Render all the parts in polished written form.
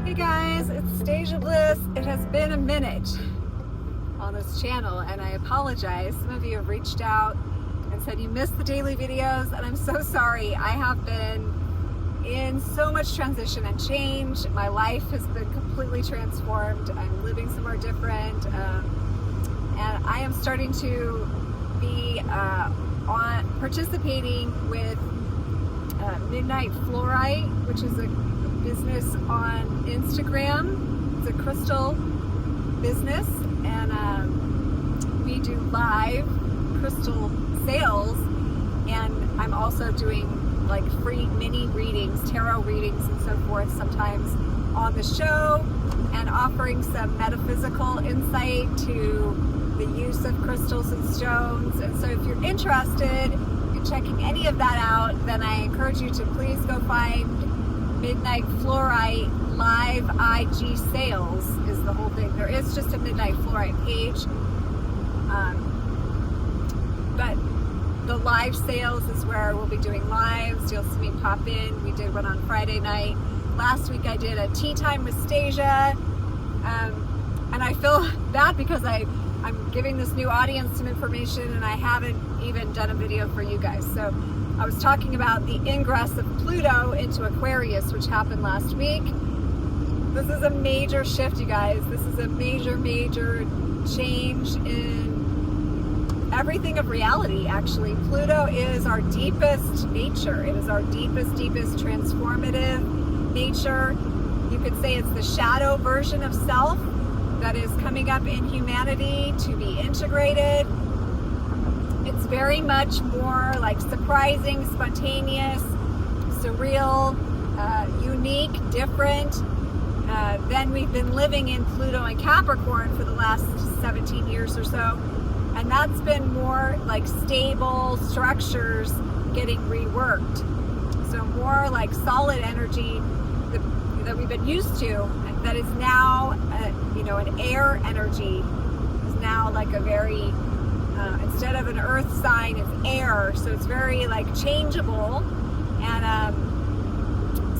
Hey guys, it's Stasia Bliss. It has been a minute on this channel and I apologize. Some of you have reached out and said you missed the daily videos and I'm so sorry. I have been in so much transition and change. My life has been completely transformed. I'm living somewhere different and I am starting to be participating with Midnight Fluorite, which is a business on Instagram. It's a crystal business and we do live crystal sales, and I'm also doing like free mini readings, tarot readings and so forth sometimes on the show, and offering some metaphysical insight to the use of crystals and stones. And so if you're interested in checking any of that out, then I encourage you to please go find Midnight Fluorite live IG sales is the whole thing. There is just a Midnight Fluorite page, but the live sales is where we'll be doing lives. You'll see me pop in. We did one on Friday night. Last week I did a tea time with Stasia, and I feel bad because I'm giving this new audience some information and I haven't even done a video for you guys. So I was talking about the ingress of Pluto into Aquarius, which happened last week. This is a major shift, you guys. This is a major change in everything of reality, actually. Pluto is our deepest nature. It is our deepest transformative nature. You could say it's the shadow version of self that is coming up in humanity to be integrated. It's very much more like surprising, spontaneous, surreal, unique, different than we've been living in Pluto and Capricorn for the last 17 years or so. And that's been more like stable structures getting reworked. So more like solid energy that we've been used to, that is now, an air energy is now like a very, instead of an earth sign, it's air. So it's very like changeable. And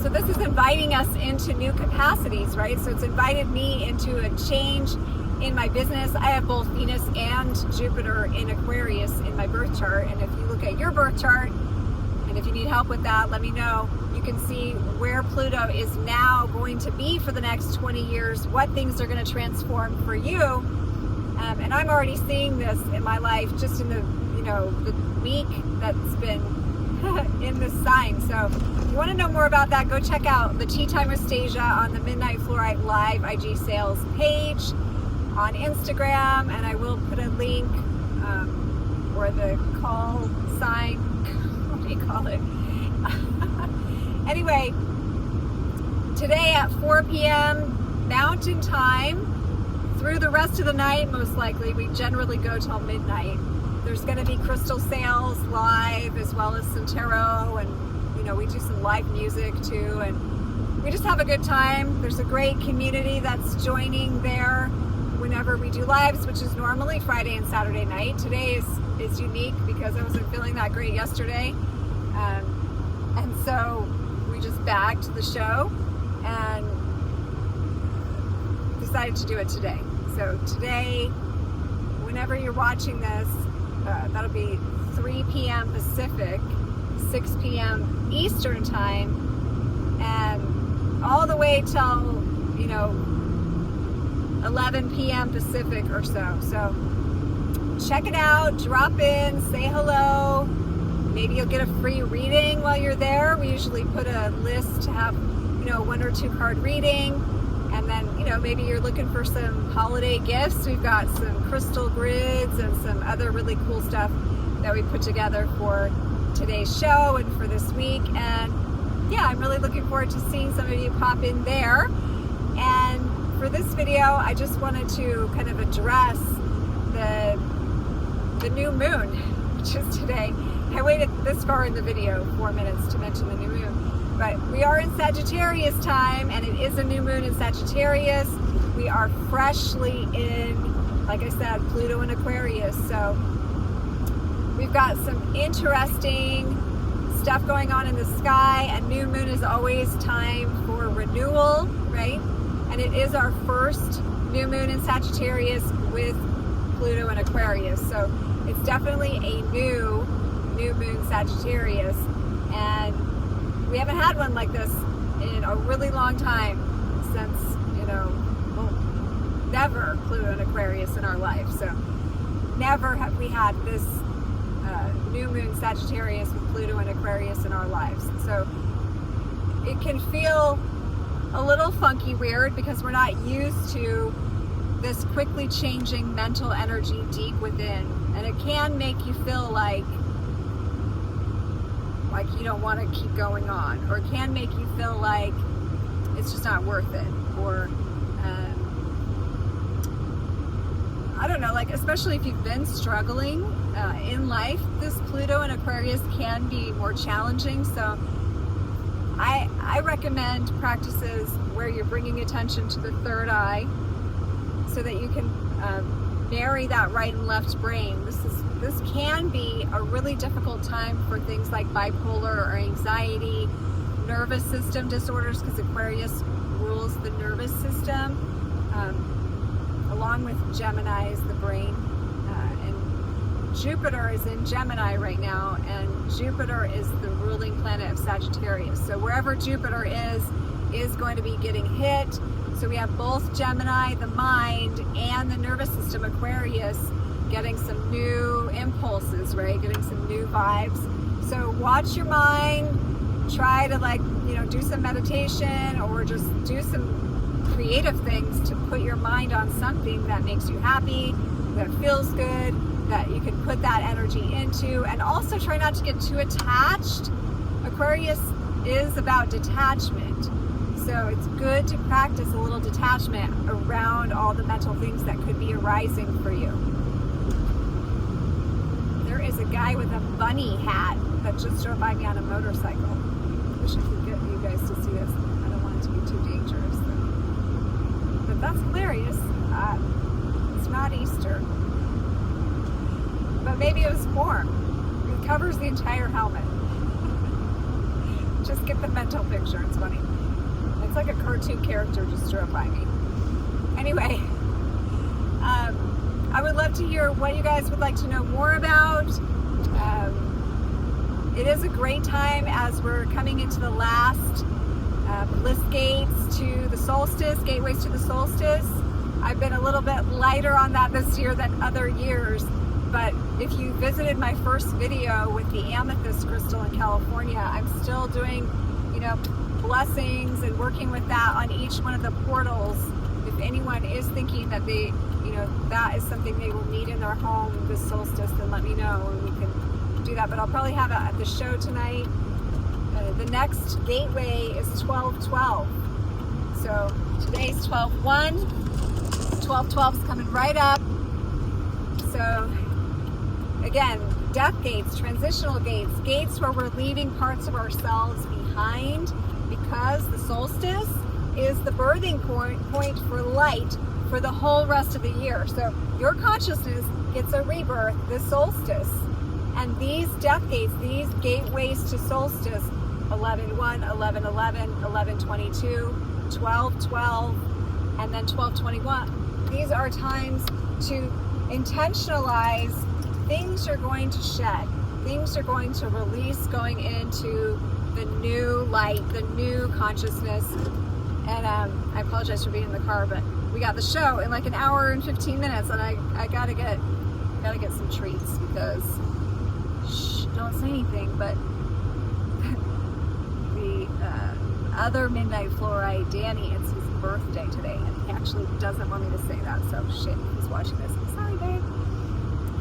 so this is inviting us into new capacities, right? So it's invited me into a change in my business. I have both Venus and Jupiter in Aquarius in my birth chart. And if you look at your birth chart, and if you need help with that, let me know. You can see where Pluto is now going to be for the next 20 years, what things are going to transform for you. And I'm already seeing this in my life just in the week that's been in this sign. So if you want to know more about that, go check out the Tea Time with Stasia on the Midnight Fluorite live IG sales page on Instagram, and I will put a link or the call sign, what do you call it? Anyway, today at 4 p.m. Mountain Time, through the rest of the night, most likely, we generally go till midnight. There's going to be crystal sales live, as well as some tarot, and we do some live music too, and we just have a good time. There's a great community that's joining there whenever we do lives, which is normally Friday and Saturday night. Today is unique because I wasn't feeling that great yesterday, and so we just bagged the show and decided to do it today. So today, whenever you're watching this, that'll be 3 p.m. Pacific, 6 p.m. Eastern time, and all the way till 11 p.m. Pacific or so. So check it out, drop in, say hello. Maybe you'll get a free reading while you're there. We usually put a list to have 1 or 2 card reading, and then maybe you're looking for some holiday gifts. We've got some crystal grids and some other really cool stuff that we put together for today's show and for this week. And yeah, I'm really looking forward to seeing some of you pop in there. And for this video, I just wanted to kind of address the new moon, which is today. I waited this far in the video, 4 minutes, to mention the new moon. But we are in Sagittarius time, and it is a new moon in Sagittarius. We are freshly in, like I said, Pluto and Aquarius. So we've got some interesting stuff going on in the sky, and new moon is always time for renewal, right? and it is our first new moon in Sagittarius with Pluto and Aquarius. So it's definitely a new moon Sagittarius, and we haven't had one like this in a really long time, since, never Pluto and Aquarius in our life. So never have we had this new moon Sagittarius with Pluto and Aquarius in our lives. So it can feel a little funky weird because we're not used to this quickly changing mental energy deep within, and it can make you feel like you don't want to keep going on, or it can make you feel like it's just not worth it, or I don't know, especially if you've been struggling in life, this Pluto and Aquarius can be more challenging. So I recommend practices where you're bringing attention to the third eye, so that you can marry that right and left brain. This can be a really difficult time for things like bipolar or anxiety, nervous system disorders, because Aquarius rules the nervous system, along with Gemini is the brain. And Jupiter is in Gemini right now, and Jupiter is the ruling planet of Sagittarius. So wherever Jupiter is going to be getting hit. So we have both Gemini, the mind, and the nervous system, Aquarius, getting some new impulses, right? Getting some new vibes. So watch your mind, try to do some meditation, or just do some creative things to put your mind on something that makes you happy, that feels good, that you can put that energy into. And also try not to get too attached. Aquarius is about detachment. So it's good to practice a little detachment around all the mental things that could be arising for you. There is a guy with a bunny hat that just drove by me on a motorcycle. Wish I could get you guys to see this. I don't want it to be too dangerous, but that's hilarious. It's not Easter, but maybe it was warm. It covers the entire helmet. Just get the mental picture. It's funny. It's like a cartoon character just drove by me. Anyway, I would love to hear what you guys would like to know more about. It is a great time as we're coming into the last bliss gates to the solstice, gateways to the solstice. I've been a little bit lighter on that this year than other years, but if you visited my first video with the amethyst crystal in California, I'm still doing, blessings and working with that on each one of the portals. If anyone is thinking that they, that is something they will need in their home this solstice, then let me know and we can do that. But I'll probably have it at the show tonight. The next gateway is 1212. So today's 12/1. 12/12 is coming right up. So again, death gates, transitional gates, gates where we're leaving parts of ourselves behind, because the solstice is the birthing point for light for the whole rest of the year. So your consciousness gets a rebirth this solstice. And these death gates, these gateways to solstice, 11/1, 11/11, 11/22, 12/12, and then 12/21. These are times to intentionalize things you're going to shed, things you're going to release, going into the new light, the new consciousness. And I apologize for being in the car, but we got the show in like an hour and 15 minutes, and I gotta get some treats, because don't say anything, but the other Midnight Fluorite, Danny, it's his birthday today, and he actually doesn't want me to say that, so shit, he's watching this. I'm sorry, babe.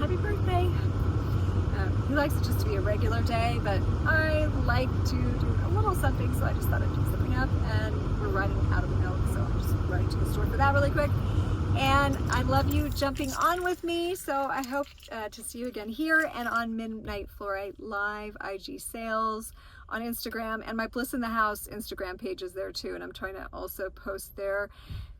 Happy birthday. He likes it just to be a regular day, but I like to do a little something, so I just thought I'd pick something up, and we're running out of milk, so I'm just running to the store for that really quick. And I love you jumping on with me, so I hope to see you again here and on Midnight Fluorite Live IG sales on Instagram, and my Bliss in the House Instagram page is there too, and I'm trying to also post there.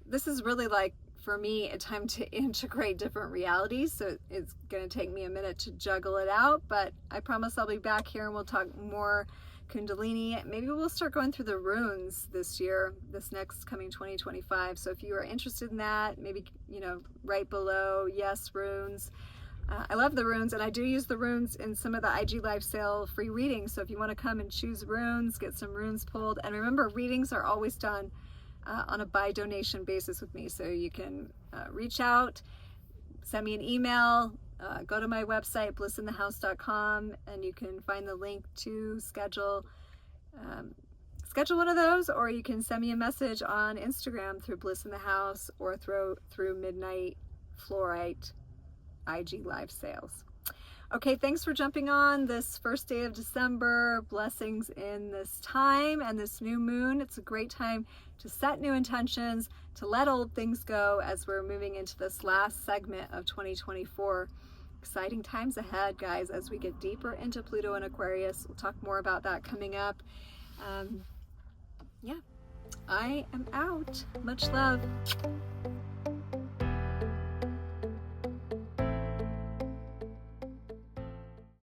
This is really, like, for me, a time to integrate different realities, so it's going to take me a minute to juggle it out, but I promise I'll be back here and we'll talk more Kundalini. Maybe we'll start going through the runes this year, this next coming 2025. So if you are interested in that, maybe, you know, right below, yes, runes. I love the runes, and I do use the runes in some of the IG Live sale free readings. So if you want to come and choose runes, get some runes pulled. And remember, readings are always done on a by donation basis with me. So you can reach out, send me an email, go to my website, blissinthehouse.com, and you can find the link to schedule one of those, or you can send me a message on Instagram through Bliss in the House or through Midnight Fluorite IG Live sales. Okay, thanks for jumping on this first day of December. Blessings in this time and this new moon. It's a great time to set new intentions, to let old things go as we're moving into this last segment of 2024. Exciting times ahead, guys, as we get deeper into Pluto and Aquarius. We'll talk more about that coming up. Yeah, I am out. Much love.